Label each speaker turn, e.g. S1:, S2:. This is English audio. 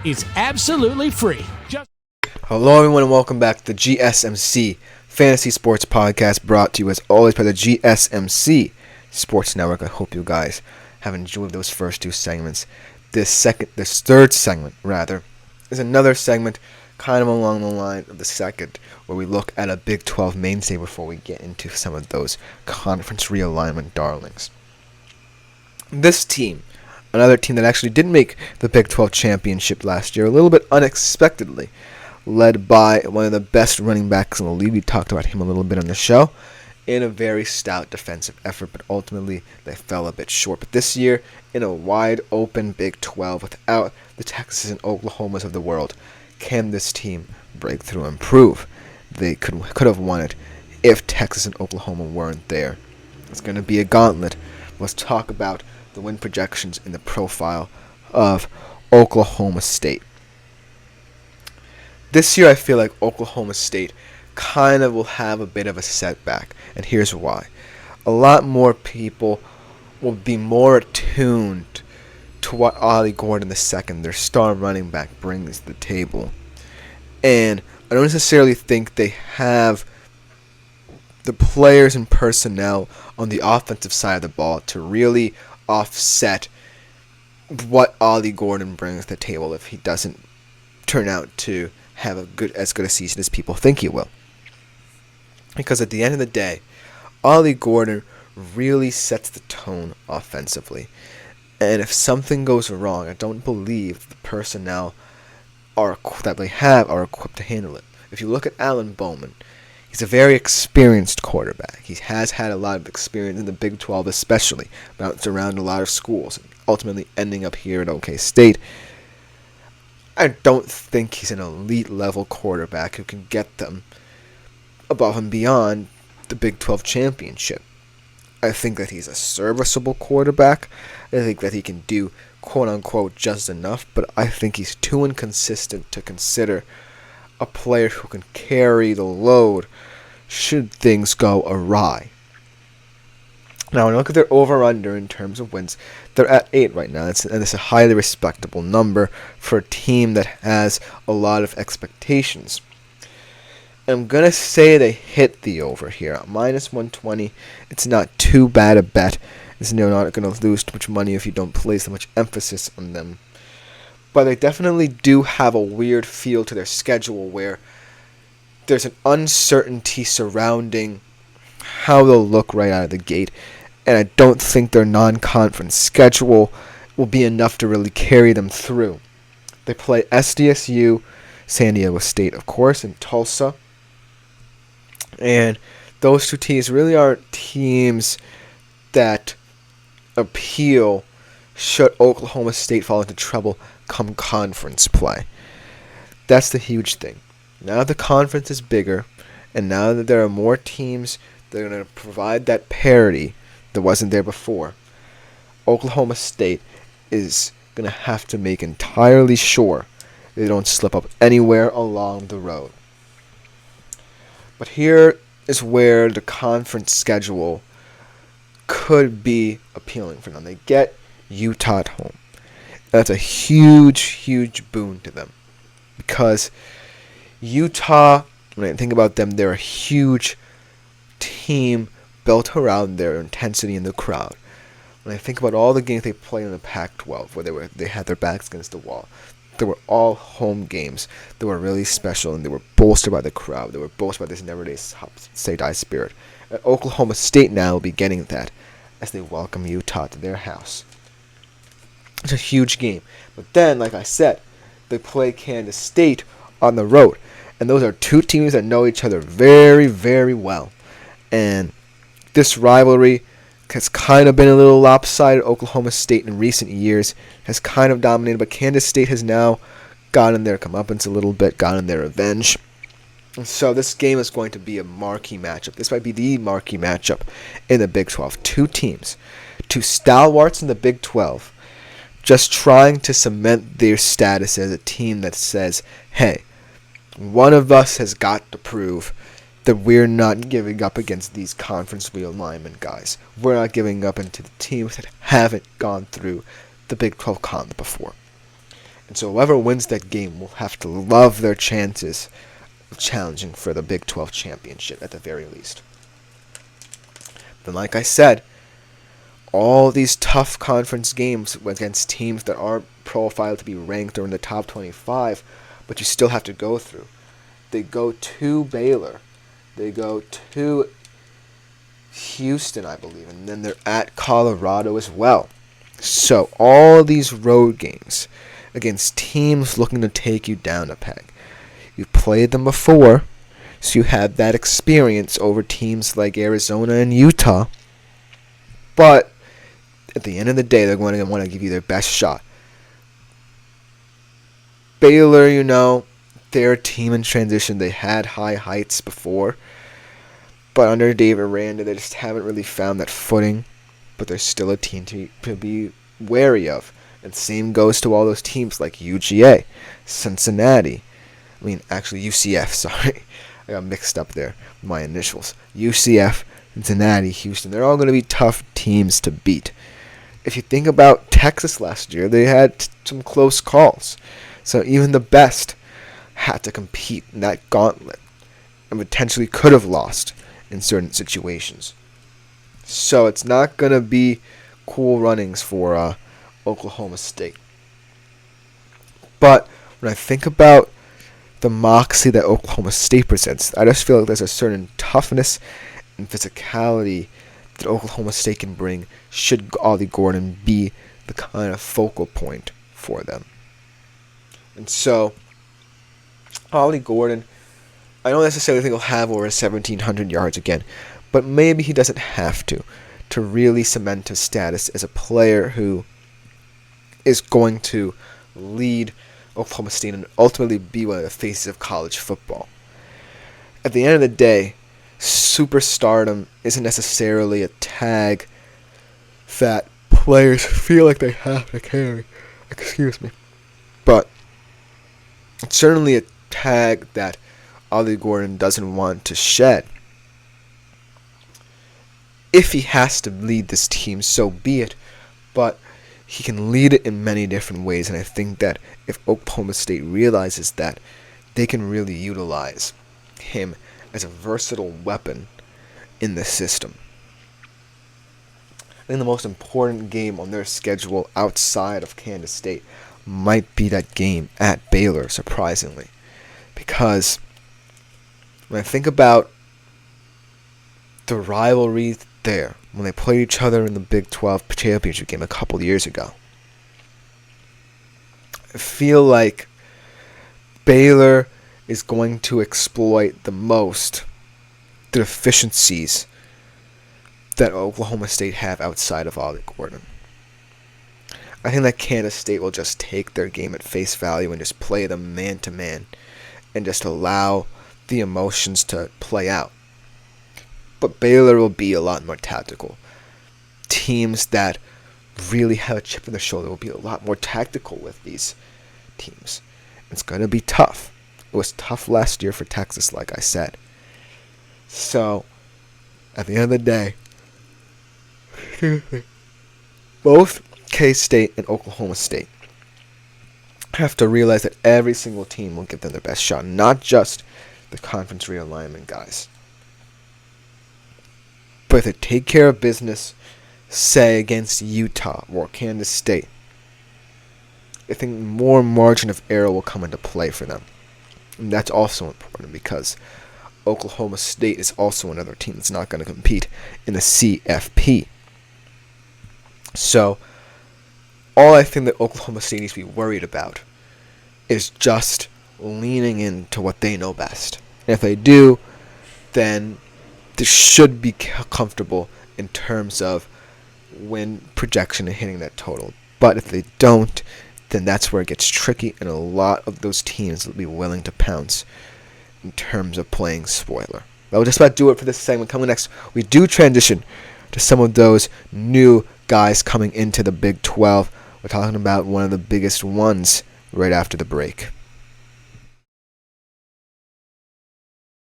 S1: It's absolutely free.
S2: Hello everyone and welcome back to the GSMC Fantasy Sports Podcast, brought to you as always by the GSMC Sports Network. I hope you guys have enjoyed those first two segments. This third segment is another segment kind of along the line of the second, where we look at a Big 12 mainstay before we get into some of those conference realignment darlings. This team, another team that actually did make the Big 12 championship last year, a little bit unexpectedly, led by one of the best running backs in the league. We talked about him a little bit on the show, in a very stout defensive effort, but ultimately they fell a bit short. But this year, in a wide open Big 12 without the Texas and Oklahomas of the world, can this team break through and prove they could have won it if Texas and Oklahoma weren't there? It's going to be a gauntlet. Let's talk about the win projections in the profile of Oklahoma State. This year I feel like Oklahoma State kind of will have a bit of a setback, and here's why. A lot more people will be more attuned to what Ollie Gordon II, their star running back, brings to the table. And I don't necessarily think they have the players and personnel on the offensive side of the ball to really offset what Ollie Gordon brings to the table if he doesn't turn out to have as good a season as people think he will. Because at the end of the day, Ollie Gordon really sets the tone offensively. And if something goes wrong, I don't believe the personnel that they have are equipped to handle it. If you look at Alan Bowman, he's a very experienced quarterback. He has had a lot of experience in the Big 12 especially, bounced around a lot of schools, ultimately ending up here at OK State. I don't think he's an elite level quarterback who can get them above and beyond the Big 12 championship. I think that he's a serviceable quarterback. I think that he can do quote-unquote just enough, but I think he's too inconsistent to consider a player who can carry the load should things go awry. Now, when I look at their over-under in terms of wins, they're at 8 right now, and it's a highly respectable number for a team that has a lot of expectations. I'm going to say they hit the over here. At minus 120, it's not too bad a bet. You're not going to lose too much money if you don't place so much emphasis on them. But they definitely do have a weird feel to their schedule where there's an uncertainty surrounding how they'll look right out of the gate. And I don't think their non-conference schedule will be enough to really carry them through. They play SDSU, San Diego State, of course, and Tulsa. And those two teams really aren't teams that appeal should Oklahoma State fall into trouble come conference play. That's the huge thing. Now that the conference is bigger, and now that there are more teams that are going to provide that parity that wasn't there before, Oklahoma State is going to have to make entirely sure they don't slip up anywhere along the road. But here is where the conference schedule could be appealing for them. They get Utah at home. That's a huge, huge boon to them. Because Utah, when I think about them, they're a huge team built around their intensity in the crowd. When I think about all the games they played in the Pac-12, where they had their backs against the wall, they were all home games. They were really special, and they were bolstered by the crowd. They were bolstered by this never-say-die spirit. And Oklahoma State now will be getting that as they welcome Utah to their house. It's a huge game. But then, like I said, they play Kansas State on the road. And those are two teams that know each other very, very well. And this rivalry has kind of been a little lopsided. Oklahoma State in recent years has kind of dominated, but Kansas State has now gotten their comeuppance a little bit, gotten their revenge. And so this game is going to be a marquee matchup. This might be the marquee matchup in the Big 12. Two teams, two stalwarts in the Big 12, just trying to cement their status as a team that says, hey, one of us has got to prove that we're not giving up against these conference realignment guys. We're not giving up into the teams that haven't gone through the Big 12 comp before. And so whoever wins that game will have to love their chances of challenging for the Big 12 championship at the very least. Then like I said, all these tough conference games against teams that aren't profiled to be ranked or in the top 25, but you still have to go through. They go to Baylor. They go to Houston, I believe, and then they're at Colorado as well. So all these road games against teams looking to take you down a peg. You've played them before, so you have that experience over teams like Arizona and Utah. But at the end of the day, they're going to want to give you their best shot. Baylor, they're a team in transition. They had high heights before. But under David Aranda, they just haven't really found that footing. But they're still a team to be wary of. And same goes to all those teams like UGA, Cincinnati. UCF, sorry. I got mixed up there, my initials. UCF, Cincinnati, Houston. They're all going to be tough teams to beat. If you think about Texas last year, they had some close calls. So even the best had to compete in that gauntlet and potentially could have lost in certain situations. So it's not going to be cool runnings for Oklahoma State. But when I think about the moxie that Oklahoma State presents, I just feel like there's a certain toughness and physicality that Oklahoma State can bring should Ollie Gordon be the kind of focal point for them. And so, Ollie Gordon, I don't necessarily think he'll have over 1,700 yards again, but maybe he doesn't have to really cement his status as a player who is going to lead Oklahoma State and ultimately be one of the faces of college football. At the end of the day, superstardom isn't necessarily a tag that players feel like they have to carry. But it's certainly a tag that Ollie Gordon doesn't want to shed. If he has to lead this team, so be it. But he can lead it in many different ways, and I think that if Oklahoma State realizes that, they can really utilize him as a versatile weapon in the system. I think the most important game on their schedule outside of Kansas State might be that game at Baylor, surprisingly. Because when I think about the rivalry there, when they played each other in the Big 12 championship game a couple years ago, I feel like Baylor is going to exploit the most the deficiencies that Oklahoma State have outside of Ollie Gordon. I think that Kansas State will just take their game at face value and just play them man-to-man and just allow the emotions to play out. But Baylor will be a lot more tactical. Teams that really have a chip on their shoulder will be a lot more tactical with these teams. It's going to be tough. It was tough last year for Texas, like I said. So, at the end of the day, both K-State and Oklahoma State have to realize that every single team will give them their best shot, not just the conference realignment guys. But if they take care of business, say against Utah or Kansas State, I think more margin of error will come into play for them. And that's also important because Oklahoma State is also another team that's not going to compete in the CFP. So, all I think that Oklahoma State needs to be worried about is just leaning into what they know best. And if they do, then they should be comfortable in terms of win projection and hitting that total. But if they don't, then that's where it gets tricky, and a lot of those teams will be willing to pounce in terms of playing spoiler. That will just about do it for this segment. Coming next, we do transition to some of those new guys coming into the Big 12. We're talking about one of the biggest ones right after the break.